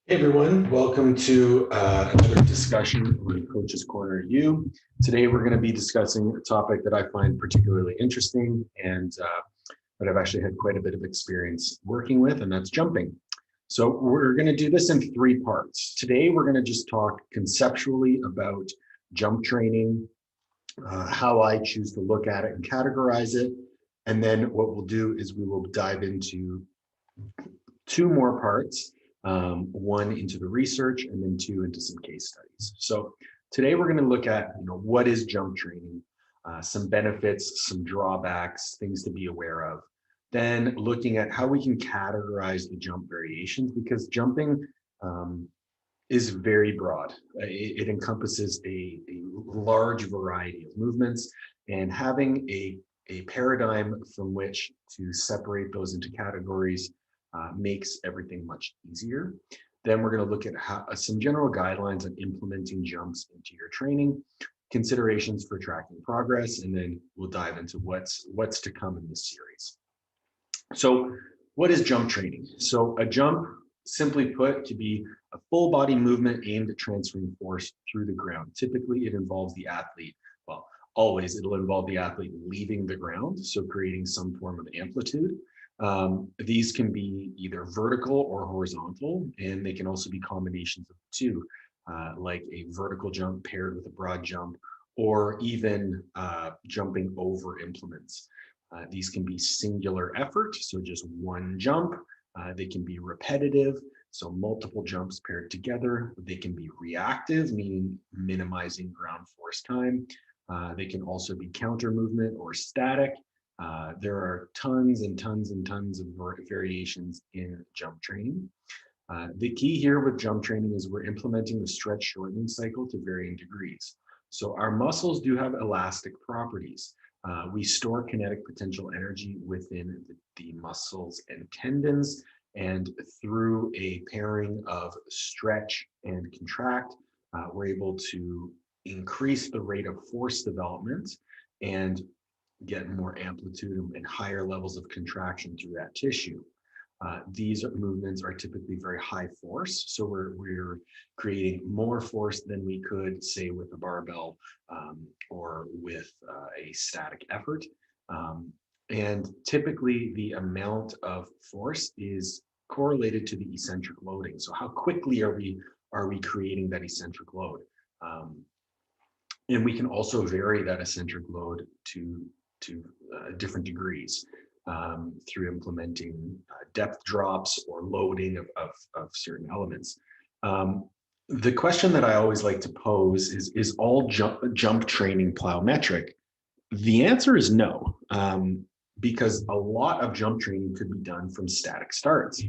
Hey everyone, welcome to another discussion on Coach's Corner U. Today we're going to be discussing a topic that I find particularly interesting and that I've actually had quite a bit of experience working with, and that's jumping. So we're going to do this in three parts. Today we're going to just talk conceptually about jump training, how I choose to look at it and categorize it. And then what we'll do is we will dive into two more parts, one into the research and then two into some case studies. So today we're going to look at, what is jump training, some benefits, some drawbacks, things to be aware of. Then looking at how we can categorize the jump variations, because jumping is very broad. It encompasses a large variety of movements, and having a paradigm from which to separate those into categories makes everything much easier. Then we're going to look at some general guidelines on implementing jumps into your training, considerations for tracking progress, and then we'll dive into what's to come in this series. So what is jump training? So a jump, simply put, to be a full body movement aimed at transferring force through the ground. Typically, it involves the athlete. Well, always it'll involve the athlete leaving the ground, so creating some form of amplitude. These can be either vertical or horizontal, and they can also be combinations of the two, like a vertical jump paired with a broad jump, or even jumping over implements. These can be singular effort, so just one jump. They can be repetitive, so multiple jumps paired together. They can be reactive, meaning minimizing ground force time. They can also be counter movement or static. There are tons and tons and tons of variations in jump training. The key here with jump training is we're implementing the stretch shortening cycle to varying degrees. So our muscles do have elastic properties. We store kinetic potential energy within the muscles and tendons, and through a pairing of stretch and contract, we're able to increase the rate of force development and get more amplitude and higher levels of contraction through that tissue. These movements are typically very high force, so we're creating more force than we could, say, with a barbell or with a static effort. And typically, the amount of force is correlated to the eccentric loading. So, how quickly are we creating that eccentric load? And we can also vary that eccentric load to different degrees through implementing depth drops or loading of certain elements. The question that I always like to pose is all jump training plyometric? The answer is no, because a lot of jump training could be done from static starts.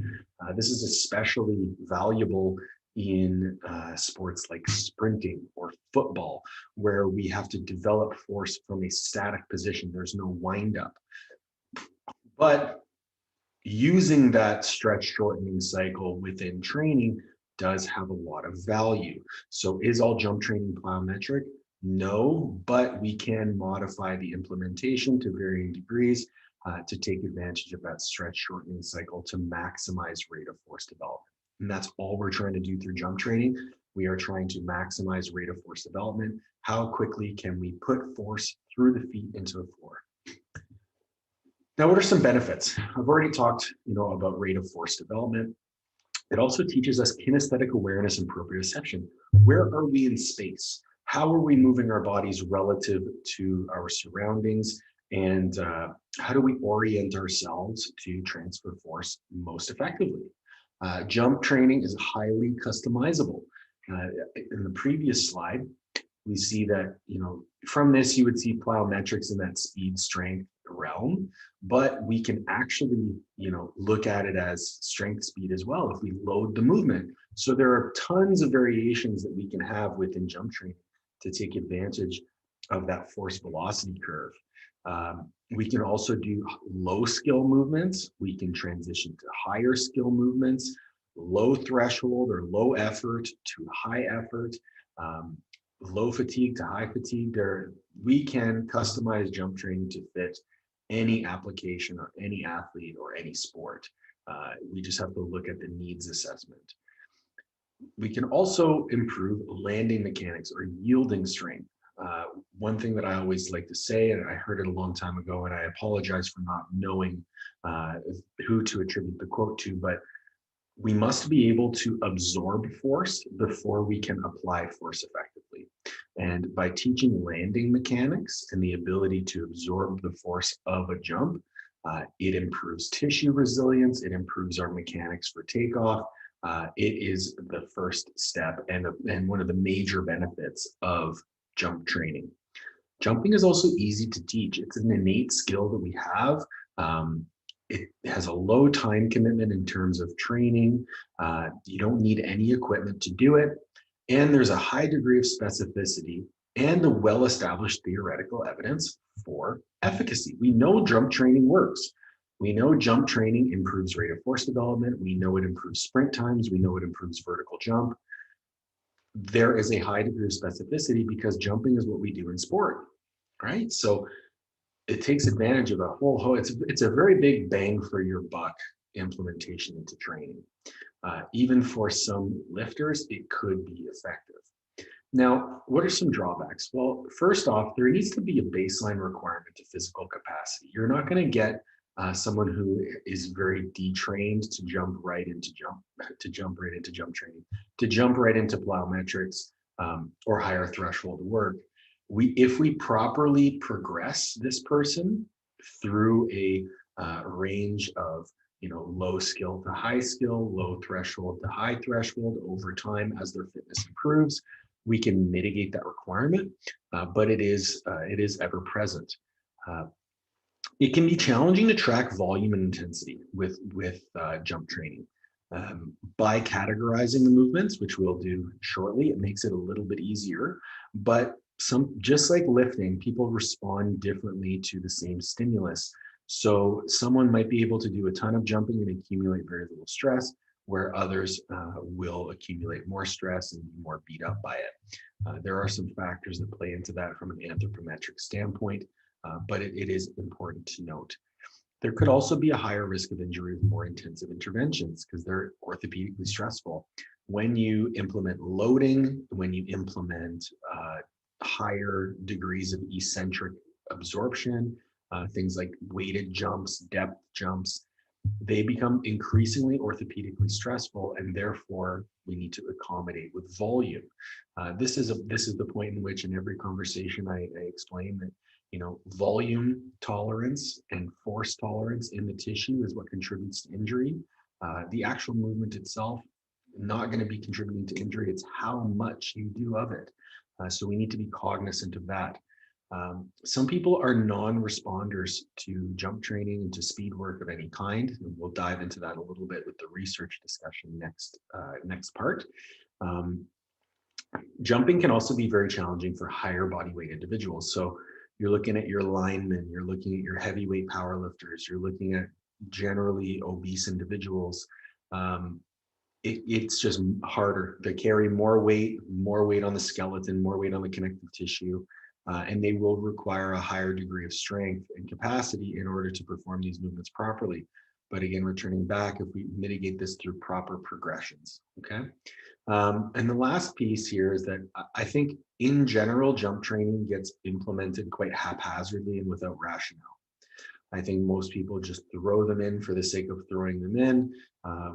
This is especially valuable in sports like sprinting or football, where we have to develop force from a static position. There's no wind up. But using that stretch shortening cycle within training does have a lot of value. So is all jump training plyometric? No, but we can modify the implementation to varying degrees to take advantage of that stretch shortening cycle to maximize rate of force development. And that's all we're trying to do through jump training. We are trying to maximize rate of force development. How quickly can we put force through the feet into the floor? Now, what are some benefits? I've already talked, about rate of force development. It also teaches us kinesthetic awareness and proprioception. Where are we in space? How are we moving our bodies relative to our surroundings? And how do we orient ourselves to transfer force most effectively? Jump training is highly customizable. In the previous slide, we see that, from this, you would see plyometrics in that speed strength realm, but we can actually, look at it as strength speed as well if we load the movement. So there are tons of variations that we can have within jump training to take advantage of that force velocity curve. We can also do low skill movements. We can transition to higher skill movements, low threshold or low effort to high effort, low fatigue to high fatigue. We can customize jump training to fit any application or any athlete or any sport. We just have to look at the needs assessment. We can also improve landing mechanics or yielding strength. One thing that I always like to say, and I heard it a long time ago, and I apologize for not knowing uh, who to attribute the quote to, but we must be able to absorb force before we can apply force effectively. And by teaching landing mechanics and the ability to absorb the force of a jump, it improves tissue resilience, it improves our mechanics for takeoff. It is the first step and one of the major benefits of jump training. Jumping is also easy to teach. It's an innate skill that we have. Um, it has a low time commitment in terms of training. You don't need any equipment to do it. And there's a high degree of specificity and a well-established theoretical evidence for efficacy. We know jump training works. We know jump training improves rate of force development. We know it improves sprint times. We know it improves vertical jump. There is a high degree of specificity because jumping is what we do in sport, right? So it takes advantage of a whole it's a very big bang for your buck implementation into training. Even for some lifters, it could be effective. Now, what are some drawbacks? Well, first off, there needs to be a baseline requirement to physical capacity. You're not going to get someone who is very detrained to jump right into jump right into jump training, to jump right into plyometrics or higher threshold work. If we properly progress this person through a range of low skill to high skill, low threshold to high threshold over time as their fitness improves, we can mitigate that requirement, but it is ever present. It can be challenging to track volume and intensity with jump training. By categorizing the movements, which we'll do shortly, it makes it a little bit easier. But just like lifting, people respond differently to the same stimulus. So someone might be able to do a ton of jumping and accumulate very little stress, where others will accumulate more stress and be more beat up by it. There are some factors that play into that from an anthropometric standpoint, but it is important to note. There could also be a higher risk of injury with more intensive interventions because they're orthopedically stressful. When you implement loading, when you implement higher degrees of eccentric absorption, things like weighted jumps, depth jumps, they become increasingly orthopedically stressful, and therefore we need to accommodate with volume. This is the point in which in every conversation I explain that volume tolerance and force tolerance in the tissue is what contributes to injury. The actual movement itself not going to be contributing to injury. It's how much you do of it. So we need to be cognizant of that. Some people are non-responders to jump training and to speed work of any kind. And we'll dive into that a little bit with the research discussion next part. Jumping can also be very challenging for higher body weight individuals. So you're looking at your linemen, you're looking at your heavyweight powerlifters, you're looking at generally obese individuals. It's just harder. They carry more weight on the skeleton, more weight on the connective tissue, and they will require a higher degree of strength and capacity in order to perform these movements properly. But again, returning back, if we mitigate this through proper progressions, okay? And the last piece here is that I think in general, jump training gets implemented quite haphazardly and without rationale. I think most people just throw them in for the sake of throwing them in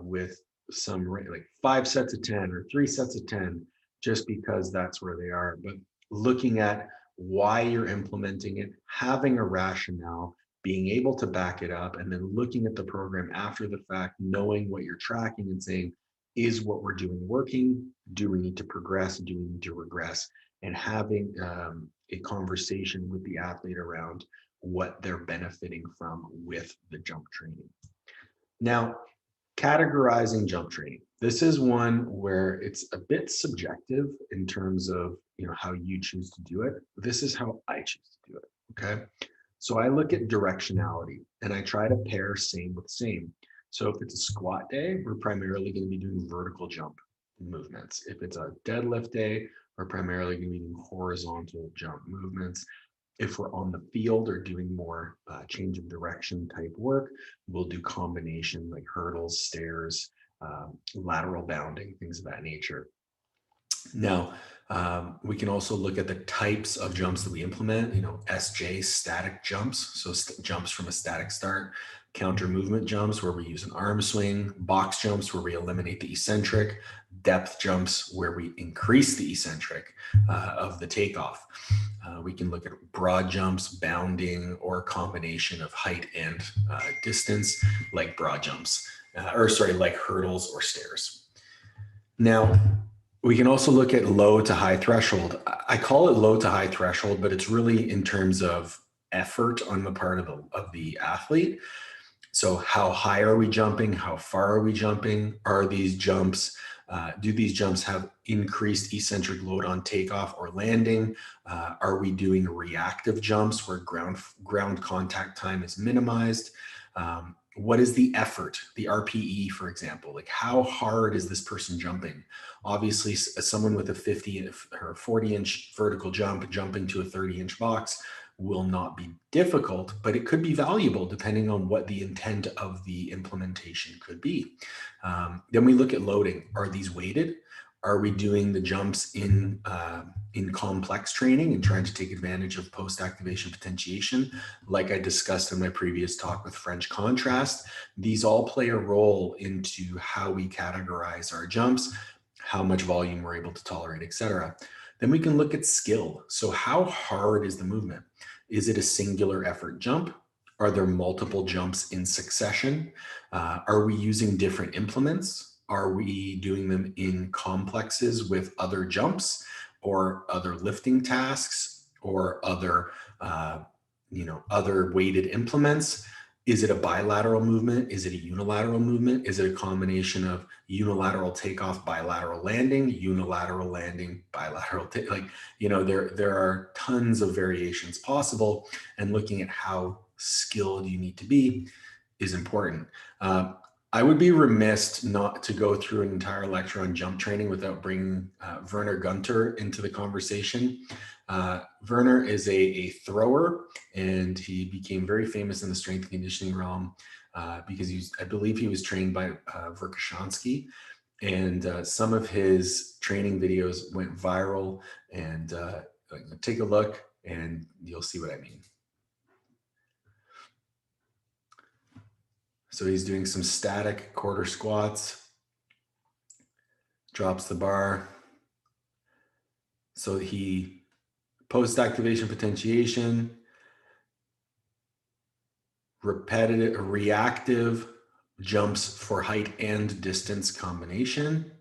with some like 5 sets of 10 or 3 sets of 10, just because that's where they are. But looking at why you're implementing it, having a rationale, being able to back it up, and then looking at the program after the fact, knowing what you're tracking and saying, is what we're doing working? Do we need to progress? Do we need to regress? And having a conversation with the athlete around what they're benefiting from with the jump training. Now, categorizing jump training. This is one where it's a bit subjective in terms of how you choose to do it. This is how I choose to do it. Okay. So I look at directionality and I try to pair same with same. So if it's a squat day, we're primarily going to be doing vertical jump movements. If it's a deadlift day, we're primarily going to be doing horizontal jump movements. If we're on the field or doing more change of direction type work, we'll do combination like hurdles, stairs, lateral bounding, things of that nature. Now, we can also look at the types of jumps that we implement, SJ, static jumps. So jumps from a static start, counter movement jumps where we use an arm swing, box jumps where we eliminate the eccentric, depth jumps where we increase the eccentric of the takeoff. We can look at broad jumps, bounding, or a combination of height and distance, like broad jumps, like hurdles or stairs. Now, we can also look at low to high threshold. I call it low to high threshold, but it's really in terms of effort on the part of the athlete. So how high are we jumping? How far are we jumping? Are these jumps, do these jumps have increased eccentric load on takeoff or landing? Are we doing reactive jumps where ground contact time is minimized? What is the effort, the RPE, for example? Like how hard is this person jumping? Obviously, someone with a 50 or 40-inch vertical jump jumping to a 30-inch box will not be difficult, but it could be valuable depending on what the intent of the implementation could be. Then we look at loading. Are these weighted? Are we doing the jumps in complex training and trying to take advantage of post-activation potentiation? Like I discussed in my previous talk with French contrast, these all play a role into how we categorize our jumps, how much volume we're able to tolerate, etc. Then we can look at skill. So how hard is the movement? Is it a singular effort jump? Are there multiple jumps in succession? Are we using different implements? Are we doing them in complexes with other jumps or other lifting tasks or other, other weighted implements? Is it a bilateral movement? Is it a unilateral movement? Is it a combination of unilateral takeoff, bilateral landing, unilateral landing, bilateral there are tons of variations possible, and looking at how skilled you need to be is important. I would be remiss not to go through an entire lecture on jump training without bringing Werner Gunter into the conversation. Werner is a thrower, and he became very famous in the strength and conditioning realm because I believe he was trained by Verkhoshansky, and some of his training videos went viral. And take a look and you'll see what I mean. So he's doing some static quarter squats, drops the bar. So he post-activation potentiation, repetitive, reactive jumps for height and distance combination.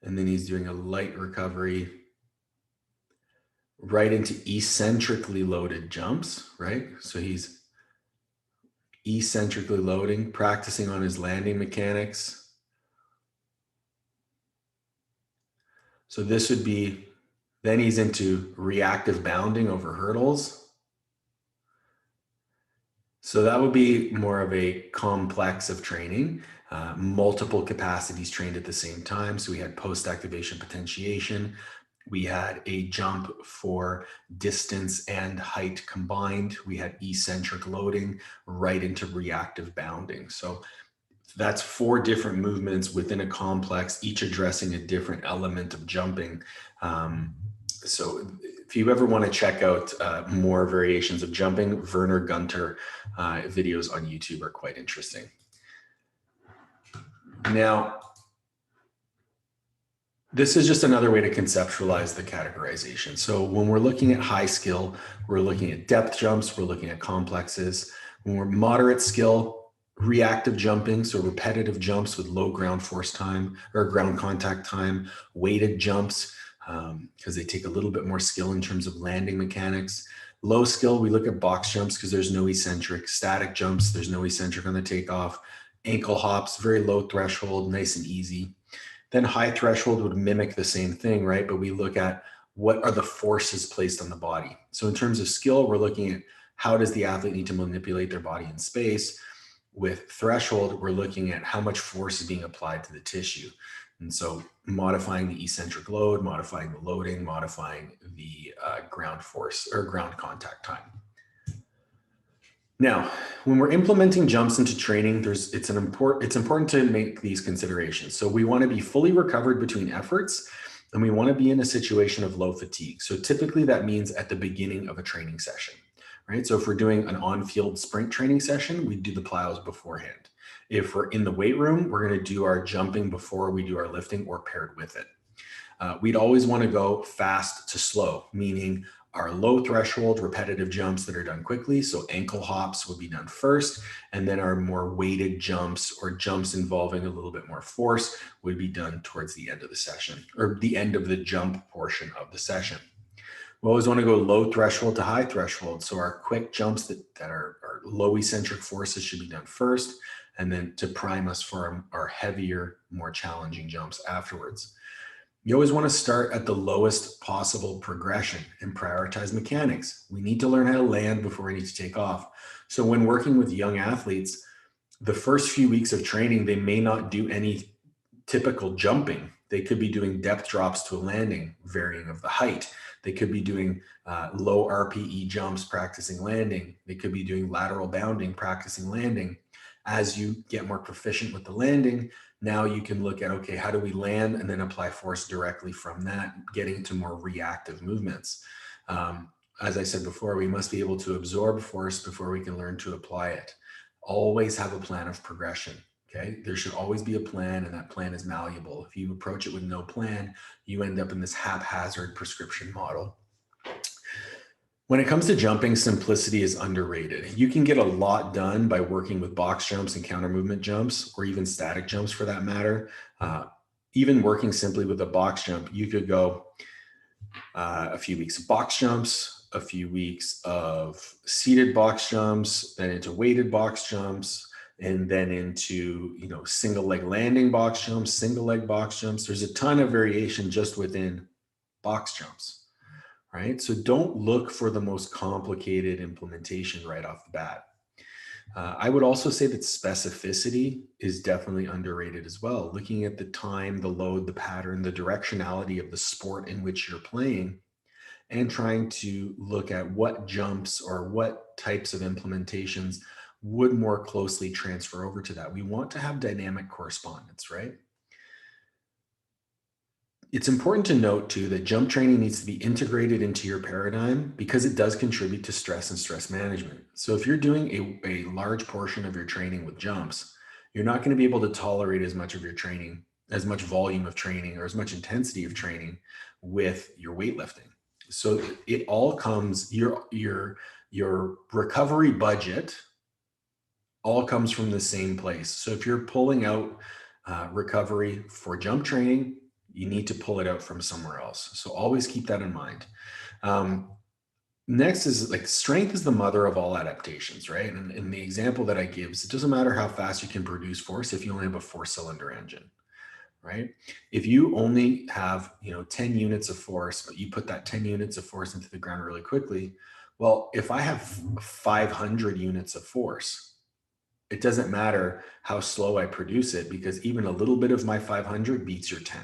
And then he's doing a light recovery right into eccentrically loaded jumps, right? So he's eccentrically loading, practicing on his landing mechanics. So this would be, then he's into reactive bounding over hurdles. So that would be more of a complex of training, multiple capacities trained at the same time. So we had post-activation potentiation. We had a jump for distance and height combined. We had eccentric loading right into reactive bounding. So that's 4 different movements within a complex, each addressing a different element of jumping. So if you ever want to check out more variations of jumping, Werner Gunter videos on YouTube are quite interesting. Now, this is just another way to conceptualize the categorization. So when we're looking at high skill, we're looking at depth jumps, we're looking at complexes. When we're moderate skill, reactive jumping, so repetitive jumps with low ground force time or ground contact time, weighted jumps, because they take a little bit more skill in terms of landing mechanics. Low skill, we look at box jumps because there's no eccentric. Static jumps, there's no eccentric on the takeoff. Ankle hops, very low threshold, nice and easy. Then high threshold would mimic the same thing, right? But we look at what are the forces placed on the body. So in terms of skill, we're looking at how does the athlete need to manipulate their body in space. With threshold, we're looking at how much force is being applied to the tissue. And so modifying the eccentric load, modifying the loading, modifying the ground force or ground contact time. Now, when we're implementing jumps into training, it's important to make these considerations. So we want to be fully recovered between efforts, and we want to be in a situation of low fatigue. So typically that means at the beginning of a training session, right? So if we're doing an on-field sprint training session, we do the plyos beforehand. If we're in the weight room, we're going to do our jumping before we do our lifting or paired with it. We'd always want to go fast to slow, meaning our low threshold repetitive jumps that are done quickly. So ankle hops would be done first, and then our more weighted jumps or jumps involving a little bit more force would be done towards the end of the session, or the end of the jump portion of the session. We always want to go low threshold to high threshold. So our quick jumps that are low eccentric forces should be done first, and then to prime us for our heavier, more challenging jumps afterwards. You always want to start at the lowest possible progression and prioritize mechanics. We need to learn how to land before we need to take off. So when working with young athletes, the first few weeks of training, they may not do any typical jumping. They could be doing depth drops to a landing, varying of the height. They could be doing low RPE jumps, practicing landing. They could be doing lateral bounding, practicing landing. As you get more proficient with the landing, now you can look at, okay, how do we land, and then apply force directly from that, getting to more reactive movements. As I said before, we must be able to absorb force before we can learn to apply it. Always have a plan of progression. Okay, there should always be a plan, and that plan is malleable. If you approach it with no plan, you end up in this haphazard prescription model. When it comes to jumping, simplicity is underrated. You can get a lot done by working with box jumps and counter movement jumps, or even static jumps for that matter. Even working simply with a box jump, you could go a few weeks of box jumps, a few weeks of seated box jumps, then into weighted box jumps, and then into, single leg landing box jumps, single leg box jumps. There's a ton of variation just within box jumps, right? So don't look for the most complicated implementation right off the bat. I would also say that specificity is definitely underrated as well. Looking at the time, the load, the pattern, the directionality of the sport in which you're playing, and trying to look at what jumps or what types of implementations would more closely transfer over to that. We want to have dynamic correspondence, right? It's important to note too that jump training needs to be integrated into your paradigm because it does contribute to stress and stress management. So if you're doing a large portion of your training with jumps, you're not going to be able to tolerate as much of your training, as much volume of training, or as much intensity of training with your weightlifting. So it all comes, your recovery budget all comes from the same place. So if you're pulling out recovery for jump training, you need to pull it out from somewhere else. So always keep that in mind. Next is strength is the mother of all adaptations, right? And the example that I give is it doesn't matter how fast you can produce force if you only have a 4-cylinder engine, right? If you only have 10 units of force, but you put that 10 units of force into the ground really quickly, well, if I have 500 units of force, it doesn't matter how slow I produce it, because even a little bit of my 500 beats your 10,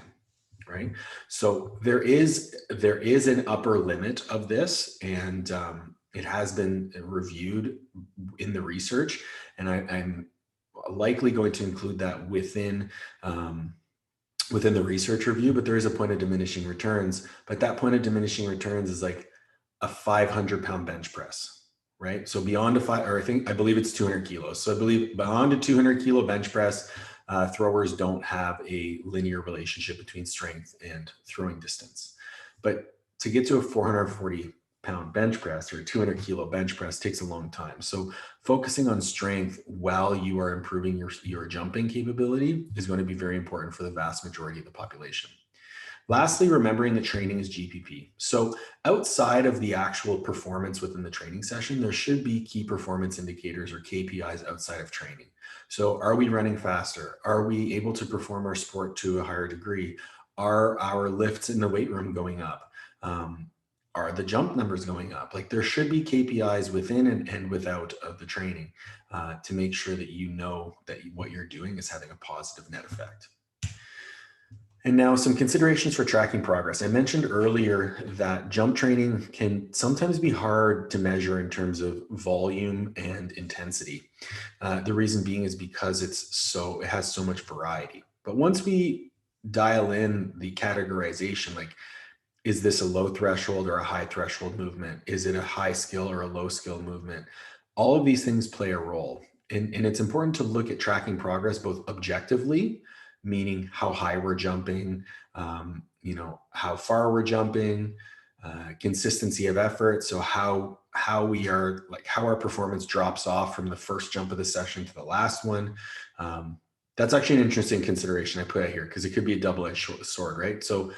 right? So there is an upper limit of this, and it has been reviewed in the research, and I'm likely going to include that within the research review. But there is a point of diminishing returns. But that point of diminishing returns is like a 500-pound bench press. Right. So beyond I believe it's 200 kilos. So I believe beyond a 200 kilo bench press, throwers don't have a linear relationship between strength and throwing distance. But to get to a 440-pound bench press or a 200 kilo bench press takes a long time. So focusing on strength while you are improving your jumping capability is going to be very important for the vast majority of the population. Lastly, remembering that training is GPP. So outside of the actual performance within the training session, there should be key performance indicators or KPIs outside of training. So are we running faster? Are we able to perform our sport to a higher degree? Are our lifts in the weight room going up? Are the jump numbers going up? There should be KPIs within and without of the training to make sure that you know that what you're doing is having a positive net effect. And now some considerations for tracking progress. I mentioned earlier that jump training can sometimes be hard to measure in terms of volume and intensity. The reason being is because it has so much variety. But once we dial in the categorization, like, is this a low threshold or a high threshold movement? Is it a high skill or a low skill movement? All of these things play a role. And it's important to look at tracking progress both objectively, meaning how high we're jumping, how far we're jumping, consistency of effort. So how we are, like, how our performance drops off from the first jump of the session to the last one. That's actually an interesting consideration I put out here because it could be a double-edged sword, right? So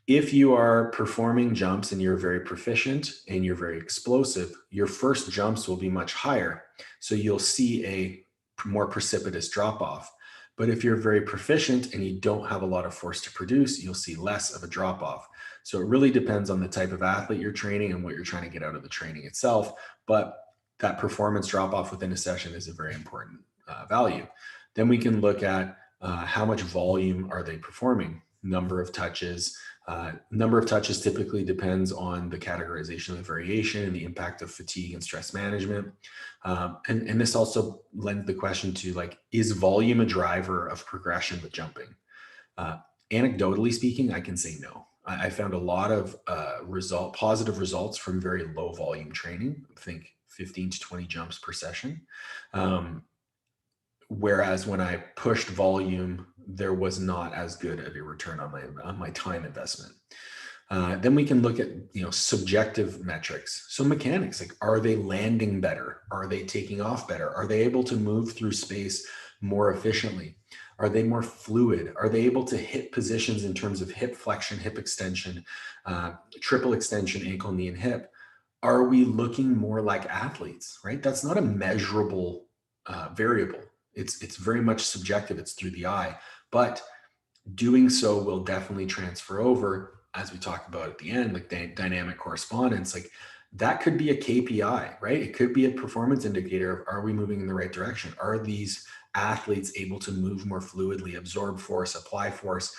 if you are performing jumps and you're very proficient and you're very explosive, your first jumps will be much higher. So you'll see a more precipitous drop off. But if you're very proficient and you don't have a lot of force to produce, you'll see less of a drop off. So it really depends on the type of athlete you're training and what you're trying to get out of the training itself. But that performance drop off within a session is a very important value. Then we can look at how much volume are they performing, number of touches. Number of touches typically depends on the categorization of the variation and the impact of fatigue and stress management. And this also lends the question to, like, is volume a driver of progression with jumping? Anecdotally speaking, I can say no. I found a lot of positive results from very low volume training. I think 15 to 20 jumps per session. Whereas when I pushed volume, there was not as good of a return on my time investment. Then we can look at subjective metrics. So mechanics, like, are they landing better? Are they taking off better? Are they able to move through space more efficiently? Are they more fluid? Are they able to hit positions in terms of hip flexion, hip extension, triple extension, ankle, knee, and hip? Are we looking more like athletes, right? That's not a measurable variable. It's very much subjective. It's through the eye, but doing so will definitely transfer over, as we talked about at the end, like dynamic correspondence. Like, that could be a KPI, right? It could be a performance indicator of, are we moving in the right direction? Are these athletes able to move more fluidly, absorb force, apply force,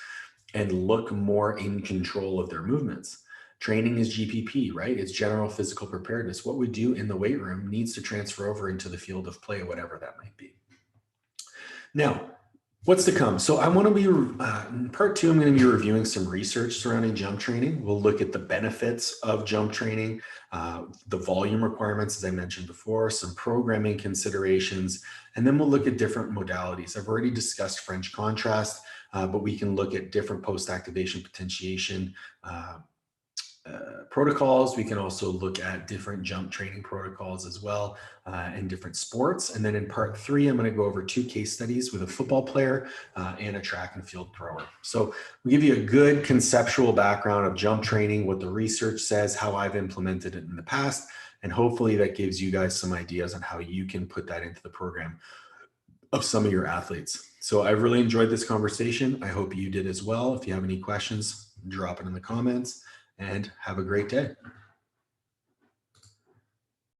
and look more in control of their movements? Training is GPP, right? It's general physical preparedness. What we do in the weight room needs to transfer over into the field of play, whatever that might be. Now, what's to come? So I want to be, in part 2, I'm going to be reviewing some research surrounding jump training. We'll look at the benefits of jump training, the volume requirements, as I mentioned before, some programming considerations, and then we'll look at different modalities. I've already discussed French contrast, but we can look at different post-activation potentiation protocols. We can also look at different jump training protocols as well in different sports. And then in part 3, I'm going to go over 2 case studies with a football player and a track and field thrower. So we'll give you a good conceptual background of jump training, what the research says, how I've implemented it in the past, and hopefully that gives you guys some ideas on how you can put that into the program of some of your athletes. So I really enjoyed this conversation. I hope you did as well. If you have any questions, drop it in the comments. And have a great day.